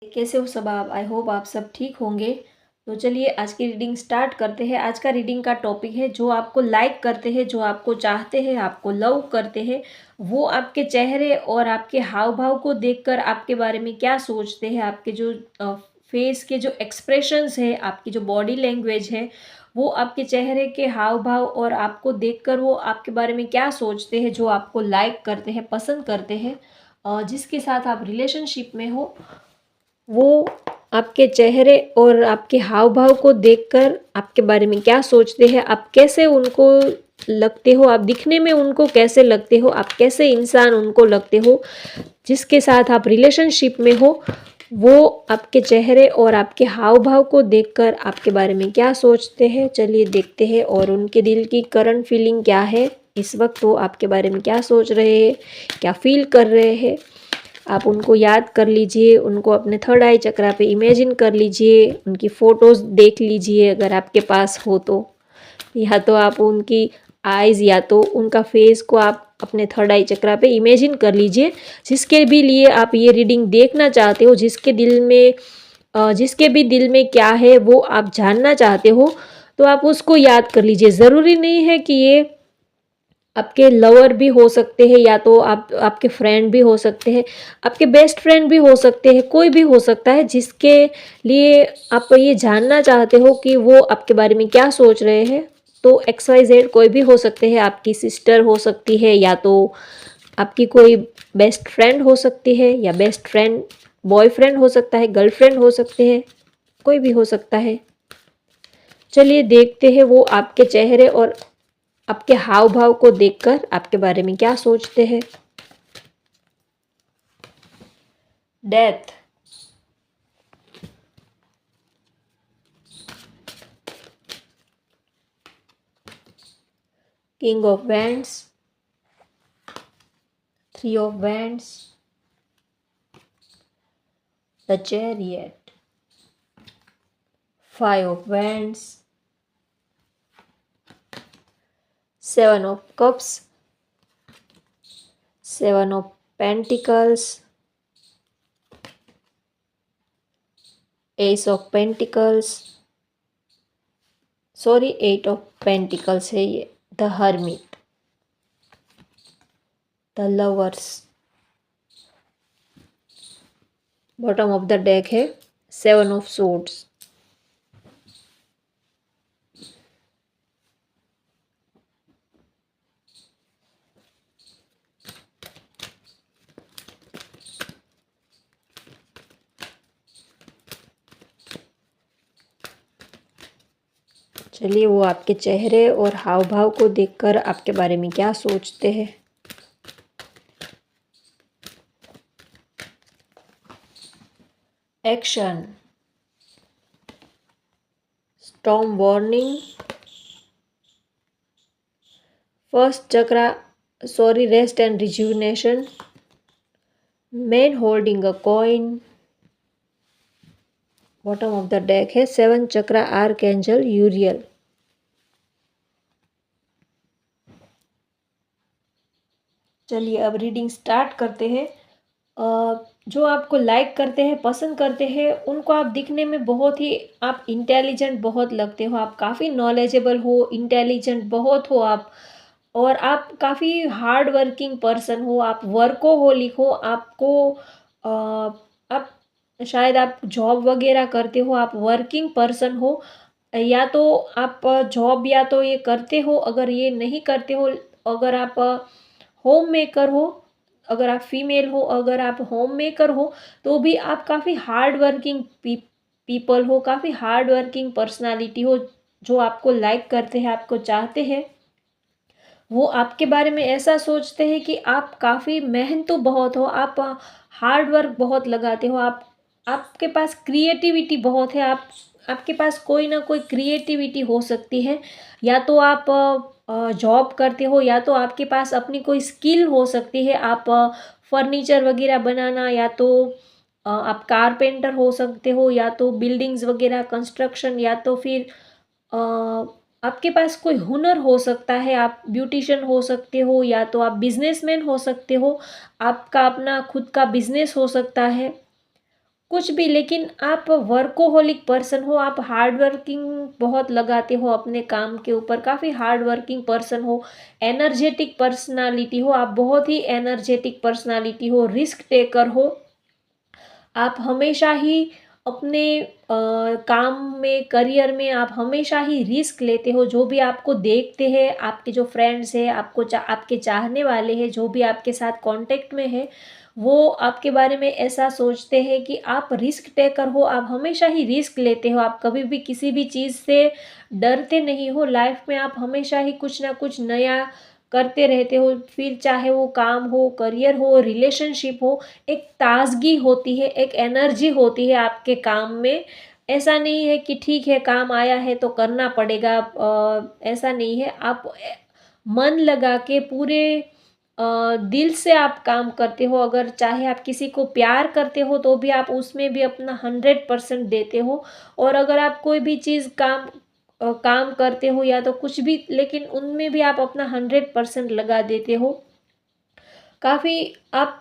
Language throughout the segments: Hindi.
कैसे हो सब आप? आई होप आप सब ठीक होंगे। तो चलिए आज की रीडिंग स्टार्ट करते हैं। आज का रीडिंग का टॉपिक है जो आपको लाइक करते हैं, जो आपको चाहते हैं, आपको लव करते हैं, वो आपके चेहरे और आपके हाव भाव को देखकर आपके बारे में क्या सोचते हैं। आपके जो फेस के जो एक्सप्रेशंस है, आपकी जो बॉडी लैंग्वेज है, वो आपके चेहरे के हाव भाव और आपको देखकर वो आपके बारे में क्या सोचते हैं, जो आपको लाइक करते हैं, पसंद करते हैं, जिसके साथ आप रिलेशनशिप में हो, वो आपके चेहरे और आपके हाव भाव को देखकर आपके बारे में क्या सोचते हैं, आप कैसे उनको लगते हो, आप दिखने में उनको कैसे लगते हो, आप कैसे इंसान उनको लगते हो, जिसके साथ आप रिलेशनशिप में हो, वो आपके चेहरे और आपके हाव भाव को देखकर आपके बारे में क्या सोचते हैं। चलिए देखते हैं और उनके दिल की करंट फीलिंग क्या है इस वक्त, वो आपके बारे में क्या सोच रहे हैं, क्या फील कर रहे हैं। आप उनको याद कर लीजिए, उनको अपने थर्ड आई चक्रा पे इमेजिन कर लीजिए, उनकी फ़ोटोज़ देख लीजिए अगर आपके पास हो तो, या तो आप उनकी आइज़ या तो उनका फेस को आप अपने थर्ड आई चक्रा पे इमेजिन कर लीजिए। जिसके भी लिए आप ये रीडिंग देखना चाहते हो, जिसके भी दिल में क्या है वो आप जानना चाहते हो, तो आप उसको याद कर लीजिए। ज़रूरी नहीं है कि ये आपके लवर भी हो सकते हैं, या तो आपके फ्रेंड भी हो सकते हैं, आपके बेस्ट फ्रेंड भी हो सकते हैं, कोई भी हो सकता है जिसके लिए आप ये जानना चाहते हो कि वो आपके बारे में क्या सोच रहे हैं। तो XYZ कोई भी हो सकते हैं, आपकी सिस्टर हो सकती है, या तो आपकी कोई बेस्ट फ्रेंड हो सकती है, या बेस्ट फ्रेंड बॉयफ्रेंड हो सकता है, गर्लफ्रेंड हो सकते हैं, कोई भी हो सकता है। चलिए देखते हैं वो आपके चेहरे और आपके हाव भाव को देखकर आपके बारे में क्या सोचते हैं। Death, king of wands, three of wands, the chariot, five of wands, seven of cups, seven of pentacles, S of pentacles, sorry 8 of pentacles है ये, the hermit, the lovers. Bottom of the deck है सेवन ऑफ सोर्ड्स। चलिए वो आपके चेहरे और हाव भाव को देखकर आपके बारे में क्या सोचते हैं। Action, storm warning, first chakra sorry rest and rejuvenation, man holding a coin. Bottom of the deck है सेवन चक्रा आर्कएंजल यूरियल। चलिए अब रीडिंग स्टार्ट करते हैं। जो आपको लाइक करते हैं, पसंद करते हैं, उनको आप दिखने में बहुत ही आप इंटेलिजेंट बहुत लगते हो, आप काफ़ी नॉलेजेबल हो, इंटेलिजेंट बहुत हो आप, और आप काफ़ी हार्ड वर्किंग पर्सन हो, आप वर्कोहोलिक हो, आपको आप शायद आप जॉब वगैरह करते हो, आप वर्किंग पर्सन हो, या तो आप जॉब या तो ये करते हो, अगर ये नहीं करते हो, अगर आप होम मेकर हो, अगर आप फीमेल हो, अगर आप होम मेकर हो, तो भी आप काफ़ी हार्ड वर्किंग पीपल हो, काफ़ी हार्ड वर्किंग पर्सनालिटी हो। जो आपको लाइक करते हैं, आपको चाहते हैं, वो आपके बारे में ऐसा सोचते हैं कि आप काफ़ी मेहनतू बहुत हो, आप हार्ड वर्क बहुत लगाते हो, आप आपके पास क्रिएटिविटी बहुत है, आपके पास कोई ना कोई क्रिएटिविटी हो सकती है, या तो आप जॉब करते हो, या तो आपके पास अपनी कोई स्किल हो सकती है, आप फर्नीचर वगैरह बनाना, या तो आप कारपेंटर हो सकते हो, या तो बिल्डिंग्स वगैरह कंस्ट्रक्शन, या तो फिर आपके पास कोई हुनर हो सकता है, आप ब्यूटिशियन हो सकते हो, या तो आप बिजनेसमैन हो सकते हो, आपका अपना खुद का बिजनेस हो सकता है, कुछ भी, लेकिन आप वर्कोहोलिक पर्सन हो, आप हार्ड वर्किंग बहुत लगाते हो अपने काम के ऊपर, काफ़ी हार्ड वर्किंग पर्सन हो, एनर्जेटिक पर्सनालिटी हो, आप बहुत ही एनर्जेटिक पर्सनालिटी हो, रिस्क टेकर हो। आप हमेशा ही अपने काम में, करियर में आप हमेशा ही रिस्क लेते हो। जो भी आपको देखते हैं, आपके जो फ्रेंड्स हैं, आपके चाहने वाले हैं, जो भी आपके साथ कांटेक्ट में है, वो आपके बारे में ऐसा सोचते हैं कि आप रिस्क टेकर हो, आप हमेशा ही रिस्क लेते हो, आप कभी भी किसी भी चीज़ से डरते नहीं हो। लाइफ में आप हमेशा ही कुछ ना कुछ नया करते रहते हो, फिर चाहे वो काम हो, करियर हो, रिलेशनशिप हो, एक ताज़गी होती है, एक एनर्जी होती है आपके काम में। ऐसा नहीं है कि ठीक है काम आया है तो करना पड़ेगा, ऐसा नहीं है। आप मन लगा के पूरे दिल से आप काम करते हो। अगर चाहे आप किसी को प्यार करते हो तो भी आप उसमें भी अपना 100% देते हो। और अगर आप कोई भी चीज़ काम करते हो या तो कुछ भी, लेकिन उनमें भी आप अपना 100% लगा देते हो। काफ़ी आप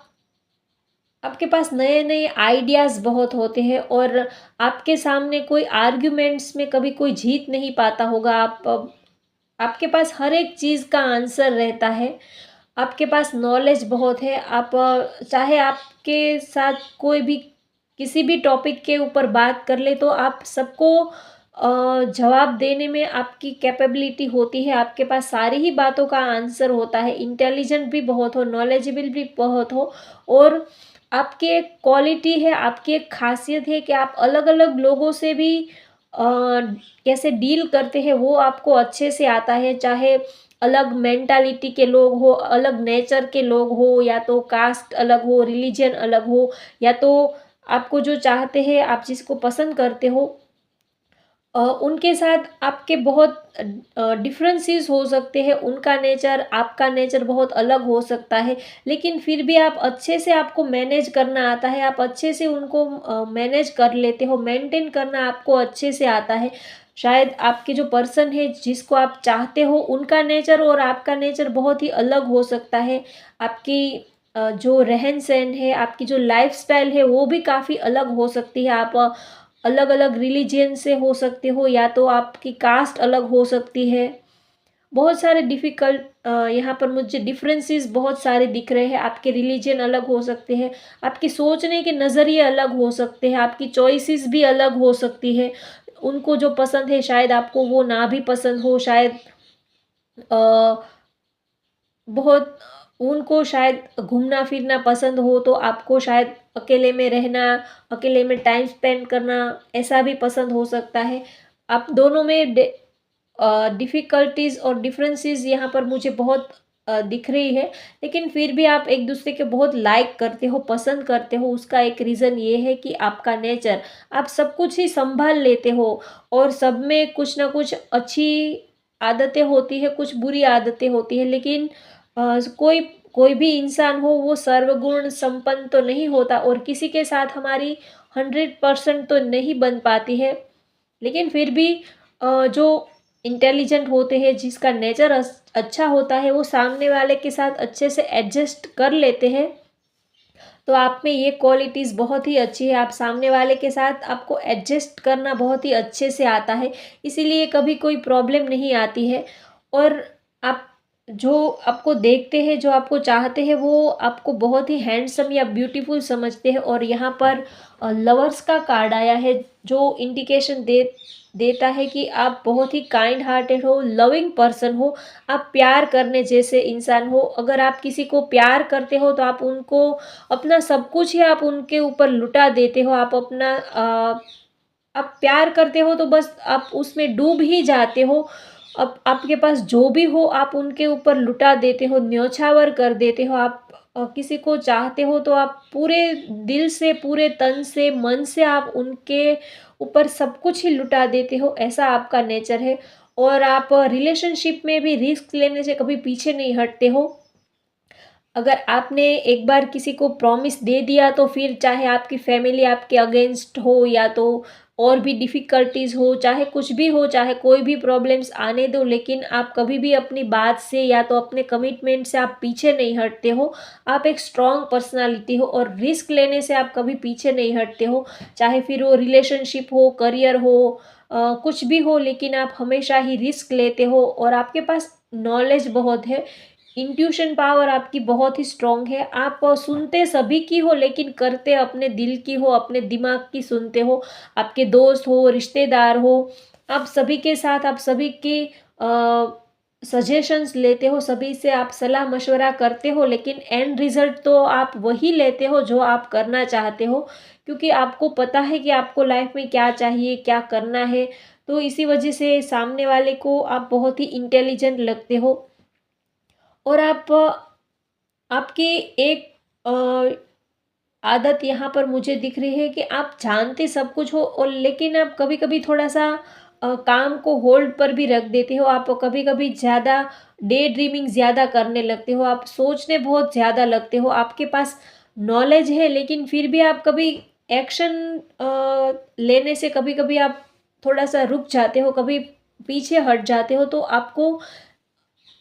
आपके पास नए-नए आइडियाज़ बहुत होते हैं और आपके सामने कोई आर्ग्यूमेंट्स में कभी कोई जीत नहीं पाता होगा। आपके पास हर एक चीज़ का आंसर रहता है। आपके पास नॉलेज बहुत है। चाहे आपके साथ कोई भी किसी भी टॉपिक के ऊपर बात कर ले तो आप सबको जवाब देने में आपकी कैपेबिलिटी होती है। आपके पास सारी ही बातों का आंसर होता है। इंटेलिजेंट भी बहुत हो, नॉलेजेबल भी बहुत हो और आपकी एक क्वालिटी है, आपकी एक ख़ासियत है कि आप अलग-अलग लोगों से भी अ, कैसे डील करते हैं वो आपको अच्छे से आता है। चाहे अलग मेंटालिटी के लोग हो, अलग नेचर के लोग हो, या तो कास्ट अलग हो, रिलीजन अलग हो, या तो आपको जो चाहते हैं, आप जिसको पसंद करते हो, उनके साथ आपके बहुत डिफरेंसेस हो सकते हैं। उनका नेचर, आपका नेचर बहुत अलग हो सकता है, लेकिन फिर भी आप अच्छे से, आपको मैनेज करना आता है, आप अच्छे से उनको मैनेज कर लेते हो, मेंटेन करना आपको अच्छे से आता है। शायद आपके जो पर्सन है, जिसको आप चाहते हो, उनका नेचर और आपका नेचर बहुत ही अलग हो सकता है। आपकी जो रहन-सहन है, आपकी जो लाइफ़स्टाइल है, वो भी काफ़ी अलग हो सकती है। आप अलग-अलग रिलीजन से हो सकते हो, या तो आपकी कास्ट अलग हो सकती है। बहुत सारे यहाँ पर मुझे डिफरेंसेस बहुत सारे दिख रहे हैं। आपके रिलीजन अलग हो सकते हैं, आपके सोचने के नज़रिए अलग हो सकते हैं, आपकी चॉइसेस भी अलग हो सकती है। उनको जो पसंद है शायद आपको वो ना भी पसंद हो, शायद अ बहुत उनको शायद घूमना-फिरना पसंद हो, तो आपको शायद अकेले में रहना, अकेले में टाइम स्पेंड करना, ऐसा भी पसंद हो सकता है। आप दोनों में डिफ़िकल्टीज़ और डिफ़रेंसेस यहाँ पर मुझे बहुत दिख रही है, लेकिन फिर भी आप एक-दूसरे के बहुत लाइक करते हो, पसंद करते हो। उसका एक रीज़न ये है कि आपका नेचर, आप सब कुछ ही सँभाल लेते हो और सब में कुछ ना कुछ अच्छी आदतें होती हैं, कुछ बुरी आदतें होती हैं, लेकिन कोई कोई भी इंसान हो, वो सर्वगुण संपन्न तो नहीं होता और किसी के साथ हमारी 100% तो नहीं बन पाती है। लेकिन फिर भी जो इंटेलिजेंट होते हैं, जिसका नेचर अच्छा होता है, वो सामने वाले के साथ अच्छे से एडजस्ट कर लेते हैं। तो आप में ये क्वालिटीज़ बहुत ही अच्छी है, आप सामने वाले के साथ, आपको एडजस्ट करना बहुत ही अच्छे से आता है, इसीलिए कभी कोई प्रॉब्लम नहीं आती है। और आप जो आपको देखते हैं, जो आपको चाहते हैं, वो आपको बहुत ही हैंडसम या ब्यूटीफुल समझते हैं। और यहाँ पर लवर्स का कार्ड आया है, जो इंडिकेशन देता है कि आप बहुत ही काइंड हार्टेड हो, लविंग पर्सन हो, आप प्यार करने जैसे इंसान हो। अगर आप किसी को प्यार करते हो तो आप उनको अपना सब कुछ ही आप उनके ऊपर लुटा देते हो। आप प्यार करते हो तो बस आप उसमें डूब ही जाते हो। अब आपके पास जो भी हो आप उनके ऊपर लुटा देते हो, न्योछावर कर देते हो। आप किसी को चाहते हो तो आप पूरे दिल से, पूरे तन से, मन से आप उनके ऊपर सब कुछ ही लुटा देते हो, ऐसा आपका नेचर है। और आप रिलेशनशिप में भी रिस्क लेने से कभी पीछे नहीं हटते हो। अगर आपने एक बार किसी को प्रॉमिस दे दिया तो फिर चाहे आपकी फैमिली आपके अगेंस्ट हो, या तो और भी डिफ़िकल्टीज़ हो, चाहे कुछ भी हो, चाहे कोई भी प्रॉब्लम्स आने दो, लेकिन आप कभी भी अपनी बात से या तो अपने कमिटमेंट से आप पीछे नहीं हटते हो। आप एक स्ट्रॉन्ग पर्सनैलिटी हो और रिस्क लेने से आप कभी पीछे नहीं हटते हो। चाहे फिर वो रिलेशनशिप हो, करियर हो, कुछ भी हो, लेकिन आप हमेशा ही रिस्क लेते हो और आपके पास नॉलेज बहुत है। इंट्यूशन पावर आपकी बहुत ही स्ट्रॉन्ग है। आप सुनते सभी की हो, लेकिन करते अपने दिल की हो, अपने दिमाग की सुनते हो। आपके दोस्त हो, रिश्तेदार हो, आप सभी के साथ आप सभी के सजेशंस लेते हो, सभी से आप सलाह मशवरा करते हो, लेकिन एंड रिजल्ट तो आप वही लेते हो जो आप करना चाहते हो, क्योंकि आपको पता है कि आपको लाइफ में क्या चाहिए, क्या करना है। तो इसी वजह से सामने वाले को आप बहुत ही इंटेलिजेंट लगते हो और आपकी एक आदत यहाँ पर मुझे दिख रही है कि आप जानते सब कुछ हो और लेकिन आप कभी-कभी थोड़ा-सा काम को होल्ड पर भी रख देते हो। आप कभी-कभी ज़्यादा डे ड्रीमिंग ज़्यादा करने लगते हो, आप सोचने बहुत ज़्यादा लगते हो। आपके पास नॉलेज है, लेकिन फिर भी आप कभी एक्शन लेने से कभी-कभी आप थोड़ा-सा रुक जाते हो, कभी पीछे हट जाते हो। तो आपको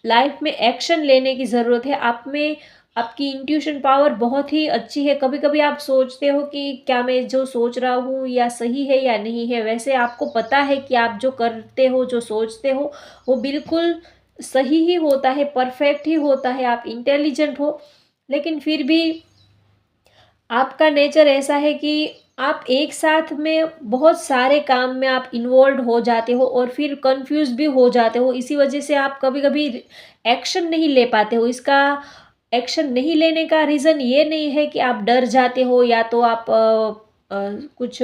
लाइफ में एक्शन लेने की ज़रूरत है। आप में आपकी इंट्यूशन पावर बहुत ही अच्छी है। कभी-कभी आप सोचते हो कि क्या मैं जो सोच रहा हूँ या सही है या नहीं है। वैसे आपको पता है कि आप जो करते हो, जो सोचते हो, वो बिल्कुल सही ही होता है, परफेक्ट ही होता है, आप इंटेलिजेंट हो। लेकिन फिर भी आपका नेचर ऐसा है कि आप एक साथ में बहुत सारे काम में आप इन्वॉल्व हो जाते हो और फिर कंफ्यूज भी हो जाते हो। इसी वजह से आप कभी-कभी एक्शन नहीं ले पाते हो। इसका एक्शन नहीं लेने का रीज़न ये नहीं है कि आप डर जाते हो या तो आप कुछ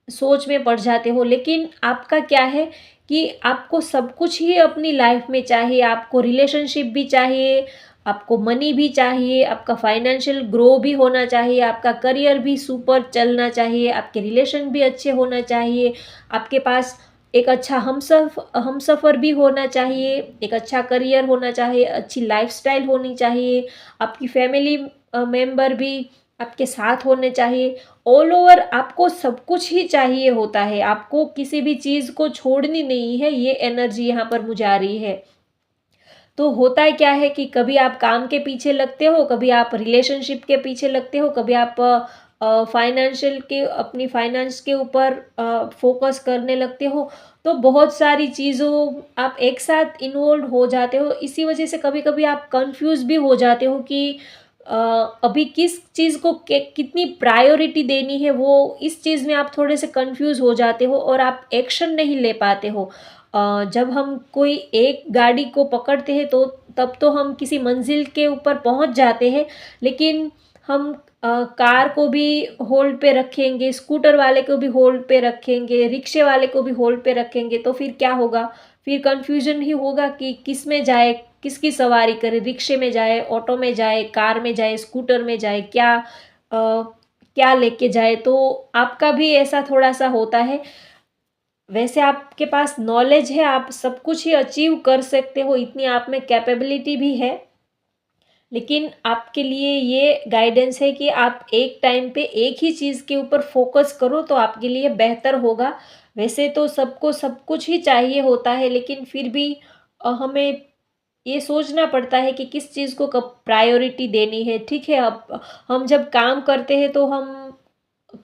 सोच में पड़ जाते हो, लेकिन आपका क्या है कि आपको सब कुछ ही अपनी लाइफ में चाहिए। आपको रिलेशनशिप भी चाहिए, आपको मनी भी चाहिए, आपका फाइनेंशियल ग्रो भी होना चाहिए, आपका करियर भी सुपर चलना चाहिए, आपके रिलेशन भी अच्छे होना चाहिए, आपके पास एक अच्छा हमसफ़र भी होना चाहिए, एक अच्छा करियर होना चाहिए, अच्छी लाइफ़स्टाइल होनी चाहिए, आपकी फैमिली मेंबर भी आपके साथ होने चाहिए। ऑल ओवर आपको सब कुछ ही चाहिए होता है, आपको किसी भी चीज़ को छोड़नी नहीं है, ये एनर्जी यहाँ पर मुझे आ रही है। तो होता है क्या है कि कभी आप काम के पीछे लगते हो, कभी आप रिलेशनशिप के पीछे लगते हो, कभी आप फाइनेंशियल के अपनी फाइनेंस के ऊपर फ़ोकस करने लगते हो। तो बहुत सारी चीज़ों आप एक साथ इन्वॉल्व हो जाते हो, इसी वजह से कभी-कभी आप कन्फ्यूज़ भी हो जाते हो कि अ, अभी किस चीज़ को के कितनी प्रायोरिटी देनी है, वो इस चीज़ में आप थोड़े से कन्फ्यूज़ हो जाते हो और आप एक्शन नहीं ले पाते हो। जब हम कोई एक गाड़ी को पकड़ते हैं तो तब तो हम किसी मंजिल के ऊपर पहुंच जाते हैं, लेकिन हम कार को भी होल्ड पे रखेंगे, स्कूटर वाले को भी होल्ड पे रखेंगे, रिक्शे वाले को भी होल्ड पे रखेंगे, तो फिर क्या होगा? फिर कन्फ्यूजन ही होगा कि किस में जाए, किसकी सवारी करे, रिक्शे में जाए, ऑटो में जाए, कार में जाए, स्कूटर में जाए, क्या लेके जाए। तो आपका भी ऐसा थोड़ा सा होता है। वैसे आपके पास नॉलेज है, आप सब कुछ ही अचीव कर सकते हो, इतनी आप में कैपेबिलिटी भी है। लेकिन आपके लिए ये गाइडेंस है कि आप एक टाइम पे एक ही चीज़ के ऊपर फ़ोकस करो तो आपके लिए बेहतर होगा। वैसे तो सबको सब कुछ ही चाहिए होता है, लेकिन फिर भी हमें ये सोचना पड़ता है कि किस चीज़ को कब प्रायोरिटी देनी है। ठीक है, अब हम जब काम करते हैं तो हम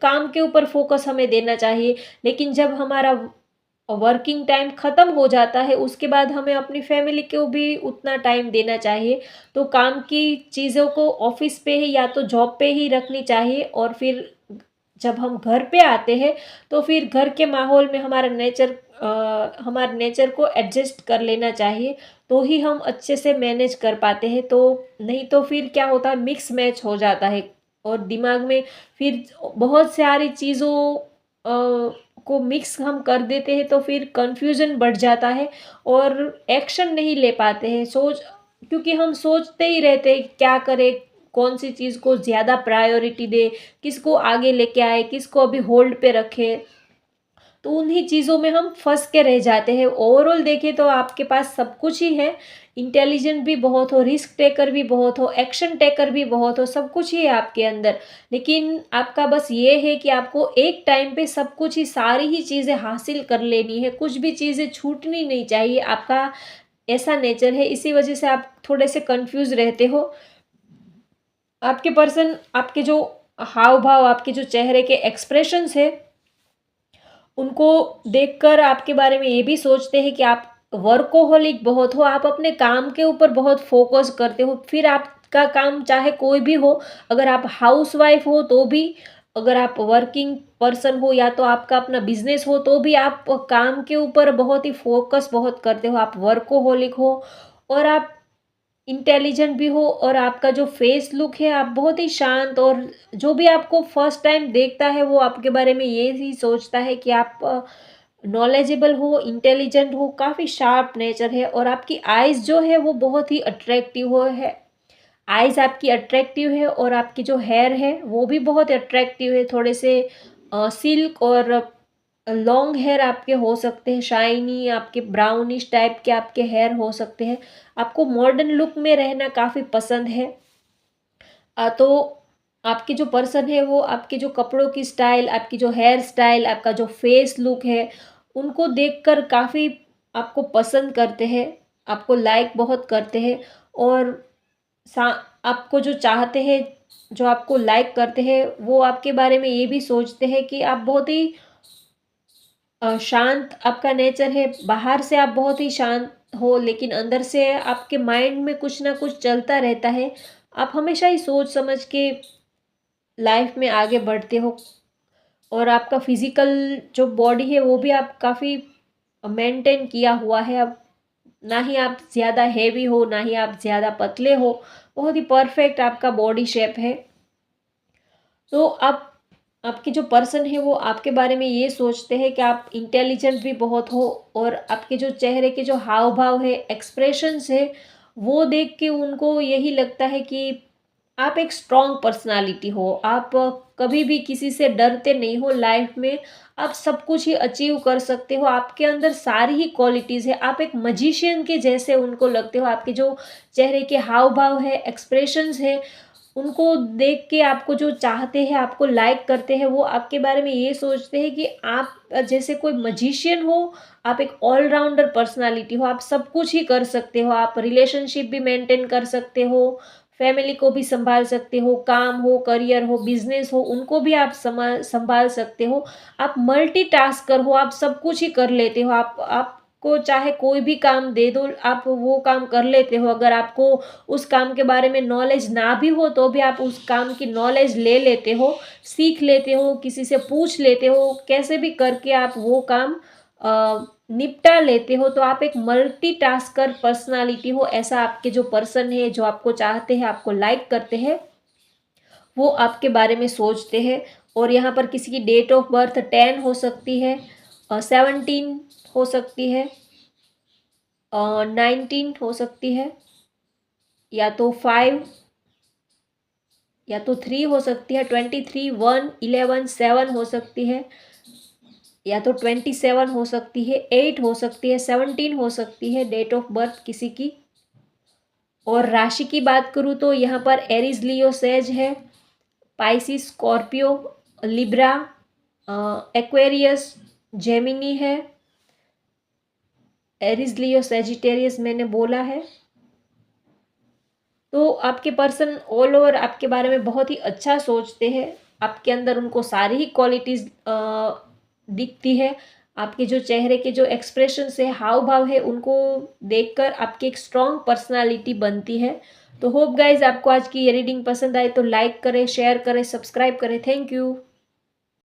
काम के ऊपर फ़ोकस हमें देना चाहिए, लेकिन जब हमारा वर्किंग टाइम ख़त्म हो जाता है, उसके बाद हमें अपनी फैमिली को भी उतना टाइम देना चाहिए। तो काम की चीज़ों को ऑफ़िस पे ही या तो जॉब पे ही रखनी चाहिए और फिर जब हम घर पे आते हैं, तो फिर घर के माहौल में हमारे नेचर को एडजस्ट कर लेना चाहिए, तो ही हम अच्छे से मैनेज कर पाते हैं। तो नहीं तो फिर क्या होता है, मिक्स मैच हो जाता है और दिमाग में फिर बहुत सारी चीज़ों को मिक्स हम कर देते हैं, तो फिर कन्फ्यूज़न बढ़ जाता है और एक्शन नहीं ले पाते हैं। क्योंकि हम सोचते ही रहते हैं क्या करें, कौन-सी चीज़ को ज़्यादा प्रायोरिटी दें, किसको आगे लेके आए, किसको अभी होल्ड पे रखें। तो उन्हीं चीज़ों में हम फँस के रह जाते हैं। ओवरऑल देखें तो आपके पास सब कुछ ही है, इंटेलिजेंट भी बहुत हो, रिस्क टेकर भी बहुत हो, एक्शन टेकर भी बहुत हो, सब कुछ ही है आपके अंदर। लेकिन आपका बस ये है कि आपको एक टाइम पे सब कुछ ही, सारी ही चीज़ें हासिल कर लेनी है, कुछ भी चीज़ें छूटनी नहीं चाहिए। आपका ऐसा नेचर है, इसी वजह से आप थोड़े से कंफ्यूज रहते हो। आपके पर्सन, आपके जो हाव भाव, आपके जो चेहरे के एक्सप्रेशंस है, उनको देखकर आपके बारे में ये भी सोचते हैं कि आप वर्कोहोलिक बहुत हो, आप अपने काम के ऊपर बहुत फोकस करते हो। फिर आपका काम चाहे कोई भी हो, अगर आप हाउसवाइफ हो तो भी, अगर आप वर्किंग पर्सन हो, या तो आपका अपना बिजनेस हो, तो भी आप काम के ऊपर बहुत ही फोकस बहुत करते हो, आप वर्कोहोलिक हो। और आप इंटेलिजेंट भी हो, और आपका जो फेस लुक है, आप बहुत ही शांत, और जो भी आपको फर्स्ट टाइम देखता है वो आपके बारे में ये ही सोचता है कि आप नॉलेजेबल हो, इंटेलिजेंट हो, काफ़ी शार्प नेचर है। और आपकी आइज़ जो है वो बहुत ही अट्रैक्टिव हो है, आइज़ आपकी अट्रैक्टिव है, और आपकी जो हेयर है वो भी बहुत अट्रैक्टिव है। थोड़े से सिल्क और लॉन्ग हेयर आपके हो सकते हैं, शाइनी, आपके ब्राउनिश टाइप के आपके हेयर हो सकते हैं। आपको मॉडर्न लुक में रहना काफ़ी पसंद है। तो आपके जो पर्सन है वो आपके जो कपड़ों की स्टाइल, आपकी जो हेयर स्टाइल, आपका जो फेस लुक है, उनको देखकर काफ़ी आपको पसंद करते हैं, आपको लाइक बहुत करते हैं। और सा आपको जो चाहते हैं, जो आपको लाइक करते हैं, वो आपके बारे में ये भी सोचते हैं कि आप बहुत ही शांत आपका नेचर है। बाहर से आप बहुत ही शांत हो, लेकिन अंदर से आपके माइंड में कुछ ना कुछ चलता रहता है। आप हमेशा ही सोच समझ के लाइफ में आगे बढ़ते हो। और आपका फिजिकल जो बॉडी है वो भी आप काफ़ी मेंटेन किया हुआ है। अब ना ही आप ज़्यादा हेवी हो, ना ही आप ज़्यादा पतले हो, बहुत ही परफेक्ट आपका बॉडी शेप है। तो आप, आपके जो पर्सन है वो आपके बारे में ये सोचते हैं कि आप इंटेलिजेंट भी बहुत हो, और आपके जो चेहरे के जो हाव भाव है, एक्सप्रेशंस है, वो देख के उनको यही लगता है कि आप एक स्ट्रॉन्ग पर्सनालिटी हो। आप कभी भी किसी से डरते नहीं हो लाइफ में, आप सब कुछ ही अचीव कर सकते हो। आपके अंदर सारी ही क्वालिटीज़ है, आप एक मजिशियन के जैसे उनको लगते हो। आपके जो चेहरे के हाव भाव है, एक्सप्रेशंस है, उनको देख के आपको जो चाहते हैं, आपको लाइक करते हैं, वो आपके बारे में ये सोचते हैं कि आप जैसे कोई मजिशियन हो, आप एक ऑलराउंडर पर्सनालिटी हो, आप सब कुछ ही कर सकते हो। आप रिलेशनशिप भी मेंटेन कर सकते हो, फैमिली को भी संभाल सकते हो, काम हो, करियर हो, बिजनेस हो, उनको भी आप संभाल सकते हो। आप मल्टीटास्कर हो, आप सब कुछ ही कर लेते हो। आपको चाहे कोई भी काम दे दो, आप वो काम कर लेते हो। अगर आपको उस काम के बारे में नॉलेज ना भी हो तो भी आप उस काम की नॉलेज ले लेते हो, सीख लेते हो, किसी से पूछ लेते हो, कैसे भी करके आप वो काम निपटा लेते हो। तो आप एक मल्टीटास्कर पर्सनालिटी हो, ऐसा आपके जो पर्सन है, जो आपको चाहते हैं, आपको लाइक करते हैं, वो आपके बारे में सोचते हैं। और यहाँ पर किसी की डेट ऑफ बर्थ 10 हो सकती है, 17 हो सकती है, 19 हो सकती है, या तो 5, या तो 3 हो सकती है, 23, 1, 11, 7 हो सकती है, या तो 27 हो सकती है, 8 हो सकती है, 17 हो सकती है डेट ऑफ बर्थ किसी की। और राशि की बात करूँ तो यहाँ पर एरीज, लियो, सेज है, Pisces, Scorpio, Libra, Aquarius, Gemini है। एरीज, लियो, सेजिटेरियस मैंने बोला है। तो आपके पर्सन ऑल ओवर आपके बारे में बहुत ही अच्छा सोचते हैं, आपके अंदर उनको सारी ही क्वालिटीज़ दिखती है। आपके जो चेहरे के जो एक्सप्रेशन है, हाव भाव है, उनको देखकर आपकी एक स्ट्रॉन्ग पर्सनालिटी बनती है। तो होप गाइज आपको आज की ये रीडिंग पसंद आए तो लाइक करें, शेयर करें, सब्सक्राइब करें। Thank you.